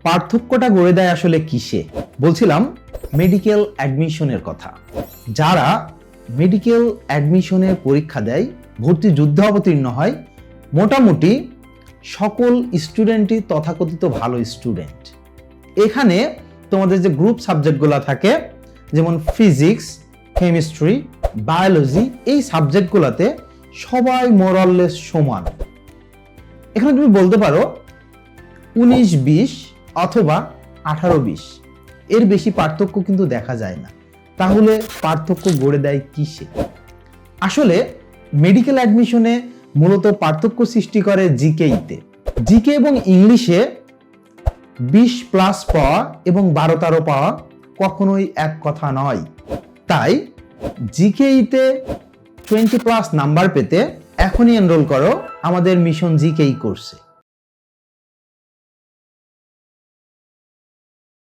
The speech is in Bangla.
পার্থক্যটা গড়ে দেয় আসলে কিসে? বলছিলাম মেডিকেল অ্যাডমিশনের কথা। যারা মেডিকেল অ্যাডমিশনের পরীক্ষা দেয়, ভর্তি যুদ্ধে অবতীর্ণ হয়, মোটামুটি সকল স্টুডেন্টই তথাকথিত ভালো স্টুডেন্ট। এখানে তোমাদের যে গ্রুপ সাবজেক্টগুলো থাকে, যেমন ফিজিক্স, কেমিস্ট্রি, বায়োলজি, এই সাবজেক্টগুলোতে সবাই মোরাললেস সমান। এখানে তুমি বলতে পারো 19-20 অথবা 18-20, এর বেশি পার্থক্য কিন্তু দেখা যায় না। তাহলে পার্থক্য গড়ে দেয় কিসে? আসলে মেডিকেল অ্যাডমিশনে মূলত পার্থক্য সৃষ্টি করে জিকেইতে। জিকে এবং ইংলিশে 20+ পাওয়া এবং 12-13 পাওয়া কখনোই এক কথা নয়। তাই জিকেইতে 20+ নাম্বার পেতে এখনই এনরোল করো আমাদের মিশন জিকেই কোর্সে।